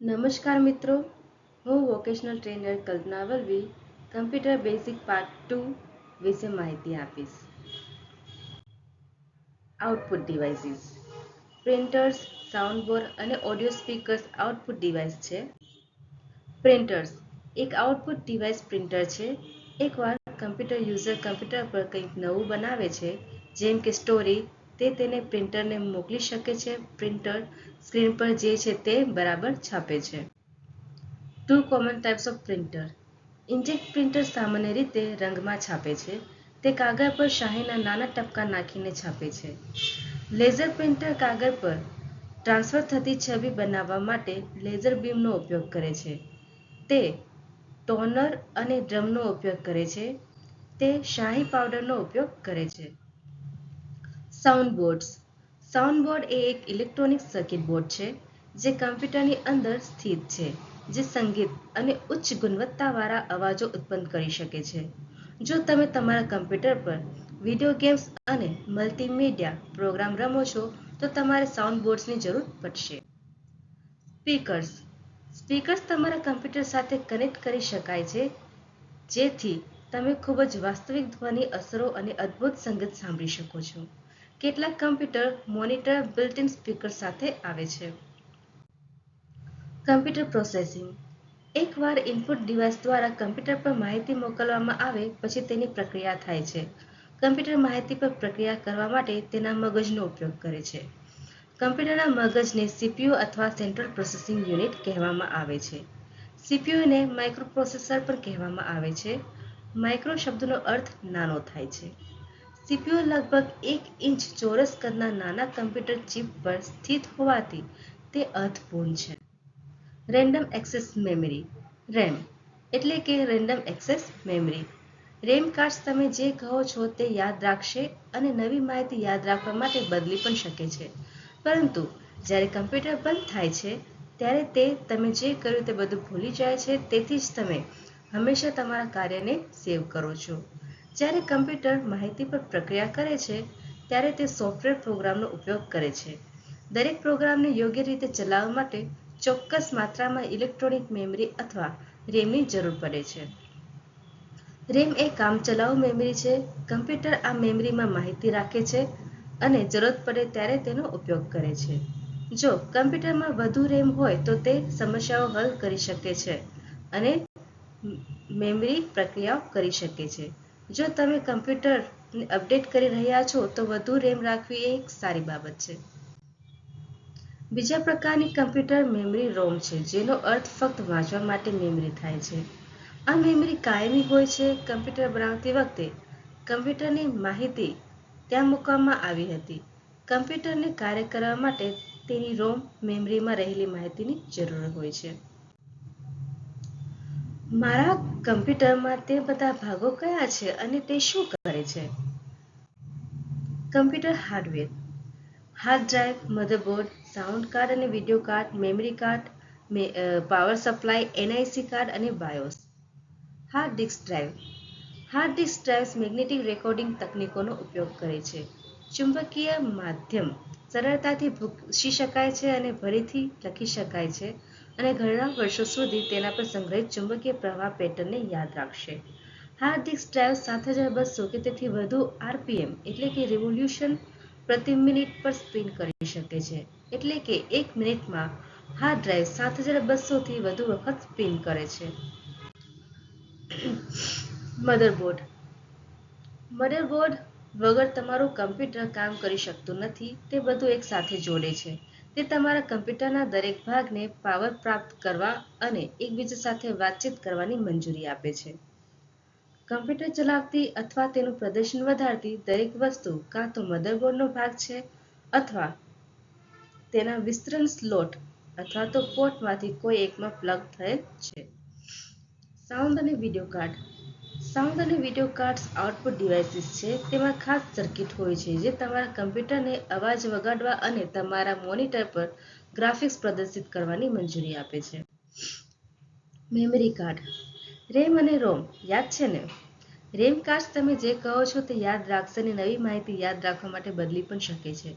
નમસ્કાર મિત્રો, હું વોકેશનલ ટ્રેનર કલ્પના વલ્લવી કમ્પ્યુટર બેઝિક પાર્ટ 2 વિશે માહિતી આપીશ. Output devices. પ્રિન્ટર્સ, સાઉન્ડબોર્ડ અને ઓડિયો સ્પીકર્સ આઉટપુટ ડિવાઇસ છે. પ્રિન્ટર્સ એક આઉટપુટ ડિવાઇસ પ્રિન્ટર છે. એકવાર કમ્પ્યુટર યુઝર કમ્પ્યુટર પર કંઈક નવું બનાવે છે, જેમ કે સ્ટોરી, તે તેને પ્રિન્ટરને મોકલી શકે છે. પ્રિન્ટર સ્ક્રીન પર જે છે તે બરાબર છાપે છે. Two common types of printer. Inkjet printer સામાન્ય રીતે રંગમાં છાપે છે. તે કાગળ પર શાહીના નાના ટપકા નાખીને છાપે છે. લેઝર પ્રિન્ટર કાગળ પર ટ્રાન્સફર થતી છબી બનાવવા માટે લેઝર બીમનો ઉપયોગ કરે છે. તે ટોનર અને ડ્રમનો ઉપયોગ કરે છે. તે શાહી પાવડરનો ઉપયોગ કરે છે. સાઉન્ડબોર્ડ્સ. સાઉન્ડબોર્ડ એ એક ઇલેક્ટ્રોનિક સર્કિટ બોર્ડ છે જે કમ્પ્યુટરની અંદર સ્થિત છે, જે સંગીત અને ઉચ્ચ ગુણવત્તાવાળા અવાજો ઉત્પન્ન કરી શકે છે. જો તમે તમારા કમ્પ્યુટર પર વિડિયો ગેમ્સ અને મલ્ટીમીડિયા પ્રોગ્રામ રમો છો, તો તમારે સાઉન્ડબોર્ડ્સની જરૂર પડશે. સ્પીકર્સ. સ્પીકર્સ તમારા કમ્પ્યુટર સાથે કનેક્ટ કરી શકાય છે, જેથી તમે ખૂબ જ વાસ્તવિક ધ્વનિ અસરો અને અદ્ભુત સંગીત સાંભળી શકો છો. કેટલાક કમ્પ્યુટર મોનિટર બિલ્ટ-ઇન સ્પીકર સાથે આવે છે. Computer processing. એકવાર ઇનપુટ ડિવાઇસ દ્વારા કમ્પ્યુટર પર માહિતી મોકલવામાં આવે પછી તેની પ્રક્રિયા થાય છે. કમ્પ્યુટર માહિતી પર પ્રક્રિયા કરવા માટે તેના મગજનો ઉપયોગ કરે છે. કમ્પ્યુટરના મગજને સીપીયુ અથવા સેન્ટ્રલ પ્રોસેસિંગ યુનિટ કહેવામાં આવે છે. સીપીયુને માઇક્રોપ્રોસેસર પણ કહેવામાં આવે છે. માઇક્રો શબ્દનો અર્થ નાનો થાય છે. સીપીયુ લગભગ 1 ઇંચ ચોરસ કદના નાના કમ્પ્યુટર ચિપ પર સ્થિત હોવાથી તે અર્થપૂર્ણ છે. રેન્ડમ એક્સેસ મેમરી રેમ એટલે કે random access memory. RAM cards તમે જે કહો છો તે યાદ રાખશે અને નવી માહિતી યાદ રાખવા માટે બદલી પણ શકે છે. પરંતુ જ્યારે કમ્પ્યુટર બંધ થાય છે, ત્યારે તે તમે જે કર્યું તે બધું ભૂલી જાય છે. તેથી જ તમે હંમેશા તમારા કાર્યને સેવ કરો છો. જ્યારે કમ્પ્યુટર માહિતી પર પ્રક્રિયા કરે છે, ત્યારે તે સોફ્ટવેર પ્રોગ્રામનો ઉપયોગ કરે છે. દરેક પ્રોગ્રામને યોગ્ય રીતે ચલાવવા માટે ચોક્કસ માત્રામાં ઇલેક્ટ્રોનિક મેમરી અથવા રેમની જરૂર પડે છે. રેમ એ કામચલાઉ મેમરી છે. કમ્પ્યુટર આ મેમરીમાં માહિતી રાખે છે અને જરૂરત પડે ત્યારે તેનો ઉપયોગ કરે છે. જો કમ્પ્યુટરમાં વધુ રેમ હોય તો તે સમસ્યાઓ હલ કરી શકે છે અને મેમરી પ્રક્રિયાઓ કરી શકે છે. જો તમે કમ્પ્યુટરને અપડેટ કરી રહ્યા છો, તો વધુ રેમ રાખવી એ એક સારી બાબત છે. બીજા પ્રકારની કમ્પ્યુટર મેમરી રોમ છે, જેનો અર્થ ફક્ત વાંચવા માટે મેમરી થાય છે. આ મેમરી કાયમી હોય છે. કમ્પ્યુટર બનાવતી વખતે કમ્પ્યુટરની માહિતી ત્યાં મૂકવામાં આવી હતી. કમ્પ્યુટરને કાર્ય કરવા માટે તેની રોમ મેમરીમાં રહેલી માહિતીની જરૂર હોય છે. મારા કમ્પ્યુટરમાં તે બધા ભાગો કયા છે અને તે શું કરે છે? Computer hardware. Hard drive, motherboard, sound card અને video card, memory card, power supply, NIC card અને BIOS. Hard disk drive. Hard disk drives magnetic recording તકનીકોનો ઉપયોગ કરે છે. ચુંબકીય માધ્યમ સરળતાથી ભૂંસી શકાય છે અને ફરીથી લખી શકાય છે અને ઘણા વર્ષો સુધી તેના પર સંગ્રહિત ચુંબકીય પ્રવાહ પેટર્નને યાદ રાખશે. હાર્ડ ડિસ્ક ડ્રાઈવ 7200 કે તેથી વધુ આરપીએમ એટલે કે રિવોલ્યુશન પ્રતિ મિનિટ પર સ્પિન કરી શકે છે. એટલે કે એક મિનિટમાં હાર્ડ ડ્રાઈવ 7200 થી વધુ વખત સ્પિન કરે છે. મધરબોર્ડ. મધરબોર્ડ વગર તમારું કમ્પ્યુટર કામ કરી શકતું નથી. તે બધું એક સાથે જોડે છે. તે તમારા કમ્પ્યુટરના દરેક ભાગને પાવર પ્રાપ્ત કરવા અને એકબીજા સાથે વાતચીત કરવાની મંજૂરી આપે છે. કમ્પ્યુટર ચલાવતી અથવા તેનું પ્રદર્શન વધારતી દરેક વસ્તુ કાં તો મધરબોર્ડનો ભાગ છે અથવા તેના વિસ્તરણ સ્લોટ અથવા તો પોર્ટમાંથી કોઈ એકમાં પ્લગ થયેલ છે. સાઉન્ડ અને વિડિયો કાર્ડ. સાઉન્ડ અને વિડિયો કાર્ડ્સ આઉટપુટ ડિવાઇસીસ છે. તેમાં ખાસ સર્કિટ હોય છે જે તમારા કમ્પ્યુટરને અવાજ વગાડવા અને તમારા મોનિટર પર ગ્રાફિક્સ પ્રદર્શિત કરવાની મંજૂરી આપે છે. Memory card. રેમ અને રોમ યાદ છે ને? રેમ કાર્ડ્સ તમે જે કહો છો તે યાદ રાખશે અને નવી માહિતી યાદ રાખવા માટે બદલી પણ શકે છે.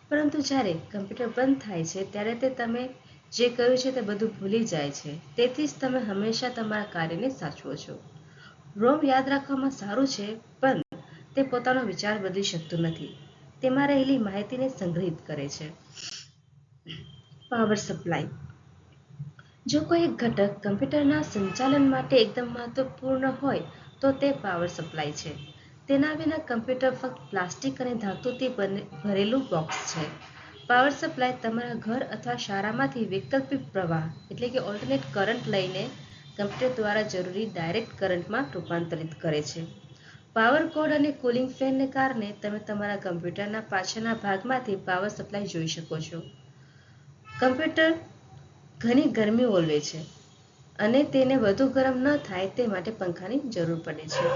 પરંતુ જ્યારે કમ્પ્યુટર બંધ થાય છે, ત્યારે તે તમે જે કહ્યું છે તે બધું ભૂલી જાય છે. તેથી જ તમે હંમેશા તમારા કાર્યને સાચવો છો. રોમ યાદ રાખવામાં સારું છે, પણ તે પોતાનો વિચાર બદલી શકતું નથી. તેમાં રહેલી માહિતીને સંગ્રહિત કરે છે. Power supply. જો કોઈ એક ઘટક કમ્પ્યુટરના સંચાલન માટે એકદમ મહત્વપૂર્ણ હોય તો તે પાવર સપ્લાય છે. તેના વિના કમ્પ્યુટર ફક્ત પ્લાસ્ટિક અને ધાતુથી ભરેલું બોક્સ છે. પાવર સપ્લાય તમારા ઘર અથવા શાળામાંથી વૈકલ્પિક પ્રવાહ એટલે કે ઓલ્ટરનેટ કરંટ લઈને કમ્પ્યુટર દ્વારા જરૂરી ડાયરેક્ટ કરંટમાં રૂપાંતરિત કરે છે. પાવર કોર્ડ અને કુલિંગ ફેનને કારણે તમે તમારા કમ્પ્યુટરના પાછળના ભાગમાંથી પાવર સપ્લાય જોઈ શકો છો. કમ્પ્યુટર ઘણી ગરમી ઓલવે છે અને તેને વધુ ગરમ ન થાય તે માટે પંખાની જરૂર પડે છે.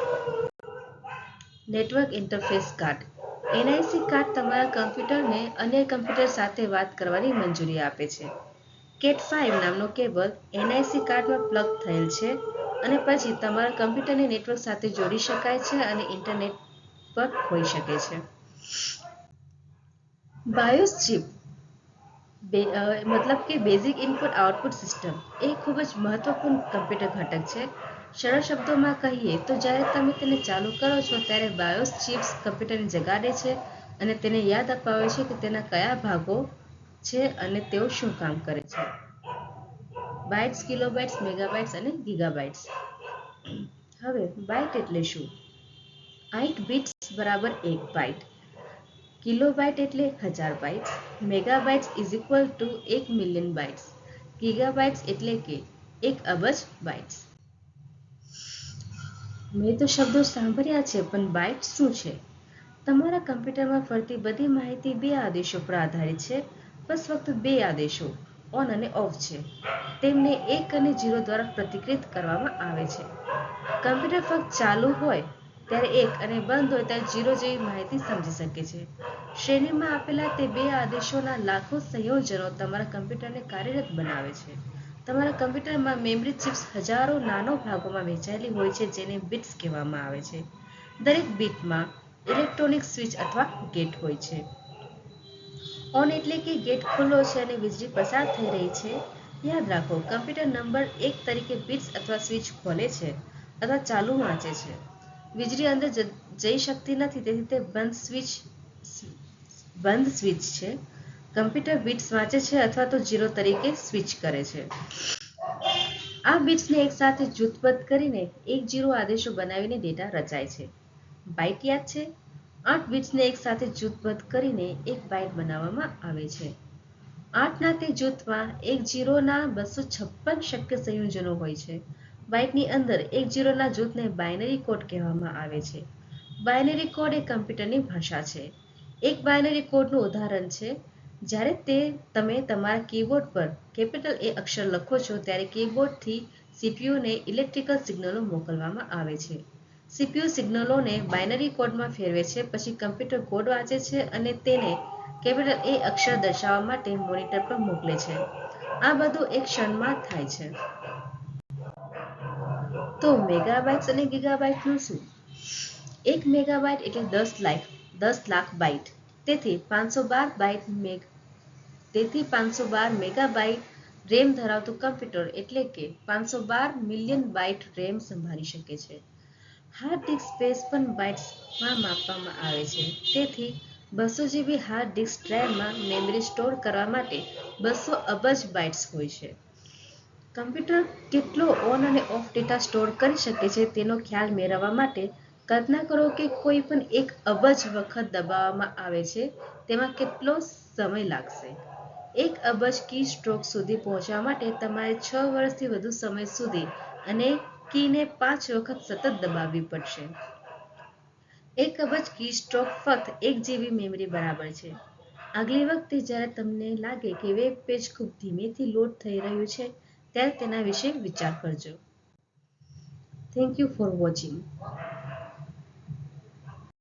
Network interface card. NIC card તમારા કમ્પ્યુટરને અન્ય કમ્પ્યુટર સાથે વાત કરવાની મંજૂરી આપે છે. CAT5 નામનો કેબલ એનઆઈસી કાર્ડમાં પ્લગ થયેલ છે અને પછી તમારા કમ્પ્યુટરને નેટવર્ક સાથે જોડી શકાય છે અને ઇન્ટરનેટ પર હોઈ શકે છે. બાયોસ ચિપ મતલબ કે બેઝિક ઇનપુટ આઉટપુટ સિસ્ટમ એ ખૂબ જ મહત્વપૂર્ણ કમ્પ્યુટર ઘટક છે. સરળ શબ્દોમાં કહીએ તો જ્યારે તમે તેને ચાલુ કરો છો ત્યારે બાયોસ ચિપ્સ કમ્પ્યુટરને જગાડે છે અને તેને યાદ અપાવે છે કે તેના કયા ભાગો છે અને તેઓ શું કામ કરે છે. બાઇટ્સ, કિલોબાઇટ્સ, મેગાબાઇટ્સ અને ગીગાબાઇટ્સ. હવે બાઇટ એટલે શું? 8 બિટ્સ બરાબર 1 બાઇટ. કિલોબાઇટ એટલે 1000 bytes. Megabytes is equal to 1 million bytes. Gigabytes એટલે કે 1 અબજ બાઇટ્સ. મેં તો શબ્દો સાંભળ્યા છે, પણ બાઇટ્સ શું છે? તમારા કમ્પ્યુટરમાં ફરતી બધી માહિતી બે આદેશો પર આધારિત છે. બસ ફક્ત બે આદેશો ઓન અને ઓફ છે. તેમને 1 અને 0 દ્વારા પ્રતિક્રિયાિત કરવામાં આવે છે. કમ્પ્યુટર ફક્ત ચાલુ હોય ત્યારે 1 અને બંધ હોય ત્યારે 0 જેવી માહિતી સમજી શકે છે. શ્રેણીમાં આપેલા તે બે આદેશોના લાખો સંયોજનો તમારા કમ્પ્યુટરને કાર્યરત બનાવે છે. તમારા કમ્પ્યુટરમાં મેમરી ચિપ્સ હજારો નાનો ભાગોમાં વહેંચાયેલી હોય છે જેને બિટ્સ કહેવામાં આવે છે. દરેક બીટમાં ઇલેક્ટ્રોનિક સ્વિચ અથવા ગેટ હોય છે. ઓન એટલે કે ગેટ ખુલ્લો છે અને વીજળી પસાર થઈ રહી છે. યાદ રાખો, કમ્પ્યુટર નંબર 1 તરીકે બિટ્સ અથવા સ્વિચ ખોલે છે અથવા ચાલુ વાંચે છે. વીજળી અંદર જઈ શકતી નથી, તેથી તે બંધ સ્વિચ છે. કમ્પ્યુટર બિટ્સ વાંચે છે અથવા તો 0 તરીકે સ્વિચ કરે છે. આ બિટ્સને એકસાથે જૂથબદ્ધ કરીને 1-0 આદેશો બનાવીને ડેટા રચાય છે. બાઇટ યાદ છે? 8 બિટ્સને એકસાથે જૂથબદ્ધ કરીને 1 બાઇટ બનાવવામાં આવે છે. 8ના તે જૂથમાં 1-0ના 256 શક્ય સંયોજનો હોય છે. બાઇટની અંદર 1-0ના જૂથને બાઇનરી કોડ કહેવામાં આવે છે. બાઇનરી કોડ એ કમ્પ્યુટરની ભાષા છે. એક બાઇનરી કોડનું ઉદાહરણ છે જ્યારે તમે તમારા કીબોર્ડ પર A અક્ષર લખો છો ત્યારે કીબોર્ડથી સીપીયુને ઇલેક્ટ્રિકલ સિગ્નલો મોકલવામાં આવે છે. સીપીયુ સિગ્નલોને બાઇનરી કોડમાં ફેરવે છે, પછી કમ્પ્યુટર કોડ વાંચે છે અને તેને A અક્ષર દર્શાવવા માટે મોનિટર પર મોકલે છે. આ બધું એક ક્ષણમાં થાય છે. તો મેગાબાઇટ્સ અને ગીગાબાઇટ્સનું શું? 1 મેગાબાઇટ એટલે 10 લાખ બાઇટ. તેથી 512 મેગાબાઇટ રેમ ધરાવતું કમ્પ્યુટર એટલે કે 512 મિલિયન બાઇટ રેમ સંભાળી શકે છે. હાર્ડ ડિસ્ક સ્પેસ પણ બાઇટ્સમાં માપવામાં આવે છે. તેથી 200 GB હાર્ડ ડિસ્ક ડ્રાઈવમાં મેમરી સ્ટોર કરવા માટે 200 અબજ બાઇટ્સ હોય છે. કમ્પ્યુટર કેટલો ઓન અને ઓફ ડેટા સ્ટોર કરી શકે છે તેનો ખ્યાલ મેળવવા માટે કલ્પના કરો કે કોઈ પણ 1 અબજ વખત દબાવવામાં આવે છે. તેમાં કેટલો સમય લાગશે? 1 અબજ કી સ્ટ્રોક સુધી પહોંચવા માટે તમારે 6 વર્ષથી વધુ સમય સુધી અને કીને 5 વખત સતત દબાવવી પડશે. 1 અબજ કી સ્ટ્રોક ફક્ત 1 GB મેમરી બરાબર છે. આગલી વખતે જ્યારે તમને લાગે કે વેબ પેજ ખૂબ ધીમેથી લોડ થઈ રહ્યું છે ત્યારે તેના વિશે વિચાર કરજો. Thank you for watching.